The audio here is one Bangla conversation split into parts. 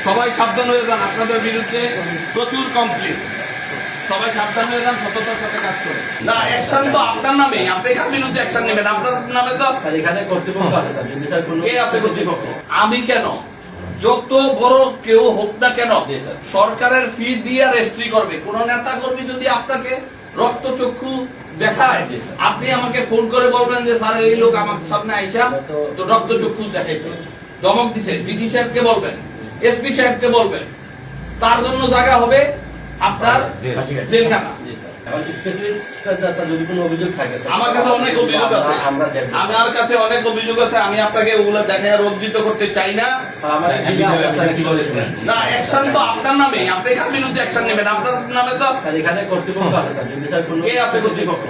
সবাই সাবধান হয়ে যান, আপনাদের বিরুদ্ধে প্রচুর কমপ্লেন। সবাই সাবধান হয়ে যান, সততার সাথে কাজ করুন। না, অ্যাকশন তো আপনার নামেই, আপনি কার বিরুদ্ধে অ্যাকশন নেবেন? আপনার নামে তো স্যার এখানে কর্তৃপক্ষ আছে স্যার, যদি স্যার কোনো কে আছে কর্তৃপক্ষ? আমি কেন? যত বড় কেউ হোক না কেন, সরকারের ফি দিয়ে রেজিস্ট্রি করবে। কোন নেতা কর্মী যদি আপনাকে রক্তচক্ষু দেখায়, আপনি আমাকে ফোন করে বলবেন যে স্যার এই লোক আমার সামনে আইসা তো রক্তচক্ষু দেখাইছে, ধমক দিছে, ডিসি সাহেবকে বলবেন, এসপি সাহেবকে বলবেন। তার জন্য জায়গা হবে আপনার জেলখানা। আমার কাছে অনেক অভিযোগ আছে, আমার কাছে অনেক অভিযোগ আছে। আমি আপনাকে ওগুলো দেখে রঞ্জিত করতে চাই না। না, অ্যাকশন তো আপনার নামেই, আপনি কার বিরুদ্ধে অ্যাকশন নেবেন? আপনার নামে তো এখানে কর্তৃপক্ষ আছে স্যার, যদি স্যার কোনো কে আছে কর্তৃপক্ষ?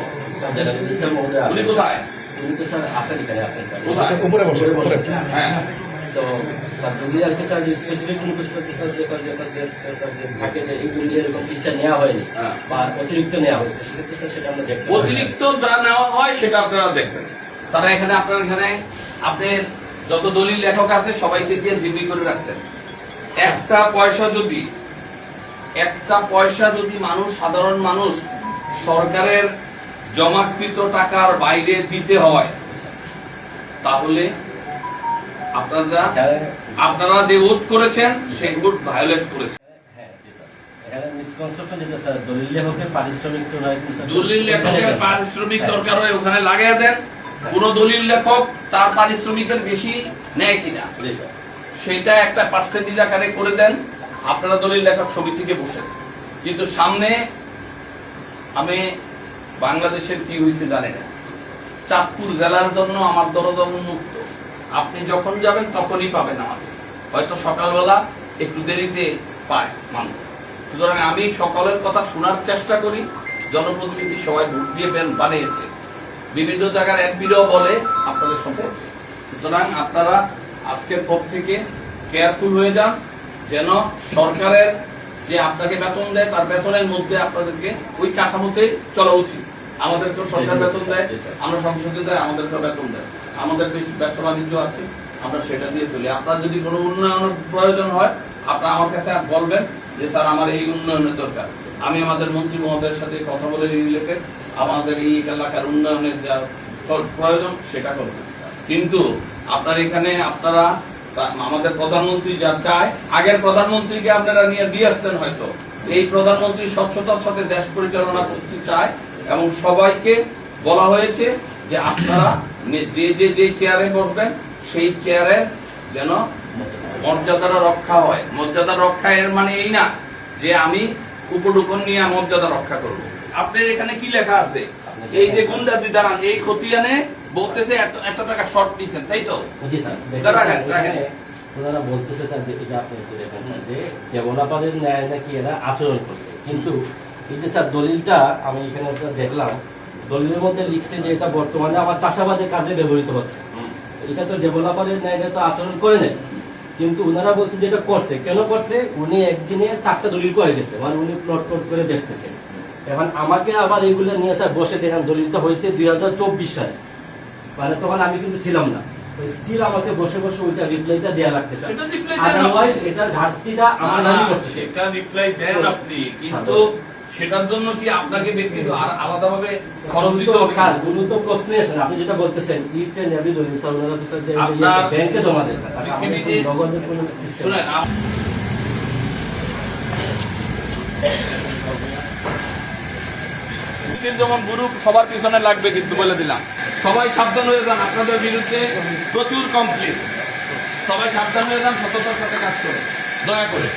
উনি কোথায়? উনি তো স্যার আছেন, এখানে আছেন স্যার, কোথায়? উপরে বসে। হ্যাঁ, তো স্যার যদি আর কি স্যার স্পেসিফিক কোনো কিছু থাকে যে এইগুলি এরকম ফিসটা নেওয়া হয়নি বা অতিরিক্ত নেওয়া হয়েছে, সেক্ষেত্রে স্যার সেটা আমরা দেখতে অতিরিক্ত যা নেওয়া হয় সেটা আপনারা দেখবেন। তারা এখানে আপনার এখানে আপনার যত দলিল লেখক আছে সবাইকে দিয়ে জিম্মি করে রাখছেন। একটা পয়সা যদি মানুষ, সাধারণ মানুষ সরকারের জমাকৃত টাকার বাইরে দিতে হয়, তাহলে আপনারা যে ভোট করেছেন সেই ভোট ভায়োলেট করেছেন। দলিল লেখকের পারিশ্রমিক দরকার হয়, ওখানে লাগিয়ে দেন। কোন দলিল লেখক তার পারিশ্রমিকের বেশি নেয় কিনা সেটা একটা পার্সেন্টেজ আকারে করে দেন। আপনারা দলিল লেখক সমিতিকে বসেন। কিন্তু সামনে আমি বাংলাদেশের কি হয়েছে জানি না, চাঁদপুর জেলার জন্য আমার দরজা উন্মুক্ত। আপনি যখন যাবেন তখনই পাবেন আমাদের, হয়তো সকালবেলা একটু দেরিতে পায় মানুষ। সুতরাং আমি সকলের কথা শোনার চেষ্টা করি। জনপ্রতিনিধি সবাই ভোট দিয়ে বানিয়েছে, বিভিন্ন জায়গার এমপিরাও বলে আপনাদের সম্পর্কে। সুতরাং আপনারা আজকের পর থেকে কেয়ারফুল হয়ে যান, যেন সরকারের যে আপনাকে বেতন দেয় তার বেতনের মধ্যে আপনাদেরকে ওই কাঠামোতেই চলা উচিত। আমাদেরকেও সরকার বেতন দেয়, আমরা সংসদে দেয়, আমাদেরকেও বেতন দেয়। আমাদের ব্যবসা বাণিজ্য আছে, আমরা সেটা দিয়ে চলি। আপনার যদি কোনো উন্নয়নের প্রয়োজন হয়, আপনারা আমার কাছে বলবেন যে স্যার আমার এই উন্নয়নের দরকার। আমি আমাদের মন্ত্রী মহোদয়ের সাথে কথা বলে রিলেটেড আমাদের এই এলাকার উন্নয়নের যা প্রয়োজন সেটা করবেন। কিন্তু আপনার এখানে আপনারা আমাদের প্রধানমন্ত্রী যা চায়, আগের প্রধানমন্ত্রীকে আপনারা নিয়ে দিয়ে আসতেন হয়তো। এই প্রধানমন্ত্রী স্বচ্ছতার সাথে দেশ পরিচালনা করতে চায় এবং সবাইকে বলা হয়েছে যে আপনারা যে চেয়ারে বসবেন সেই চেয়ারে যেন মর্যাদাটা রক্ষা হয়। মর্যাদা রক্ষা এর মানে এই না যে আমি উপডুপন নিয়ে মর্যাদা রক্ষা করব। আপনার এখানে কি লেখা আছে? এই যে গুন্ডাজি দাঁড়ান, এই খতিয়ানে বলতেছে এত টাকা শর্ট নিছেন, তাই তো? ওনারা বলতেছে যে ডেভেলপারের ন্যায় নাকি এরা আচরণ করছে। কিন্তু এই যে স্যার দলিলটা আমি এখানে দেখলাম, দলিলের মধ্যে লিখছে যে এটা বর্তমানে আমার চাষাবাদের কাজে ব্যবহৃত হচ্ছে। এটা তো ডেভেলপারের ন্যায় তো আচরণ করে নেই। কিন্তু ওনারা বলছে যে এটা করছে, কেন করছে? উনি একদিনে 4টা দলিল করে গেছে, মানে উনি প্লট করে বেচতেছে। এখন আমাকে আবার এইগুলো নিয়ে স্যার বসে দেখেন, দলিলটা হয়েছে 2024 সালে, মানে তখন আমি কিন্তু ছিলাম না। স্টিল আমাকে বসে বসে ওইটা রিপ্লাইটা দেয়া লাগতেছে। আদারওয়াইজ এটার ঘাটতিটা আমার নামই করতেছে। সেটা রিপ্লাই দেন আপনি, কিন্তু সেটার জন্য কি আপনাকে ব্যক্তিগত আর আলাদাভাবে খরচ দিতে হবে? স্যার গুলো তো প্রশ্নই আসে না। আপনি যেটা বলতেছেন ইচ এন্ড এভরি দলিল স্যার ওনারা তো স্যার ব্যাংকে জমা দেয় স্যার, নগদের কোনো সিস্টেম শুনেন। যেমন গ্রুপ সবার পিছনে লাগবে, কিন্তু বলে দিলাম সবাই সাবধান হয়ে যান, আপনাদের বিরুদ্ধে প্রচুর কমপ্লেন। সবাই সাবধান হয়ে যান, সততার সাথে কাজ করে দয়া করে।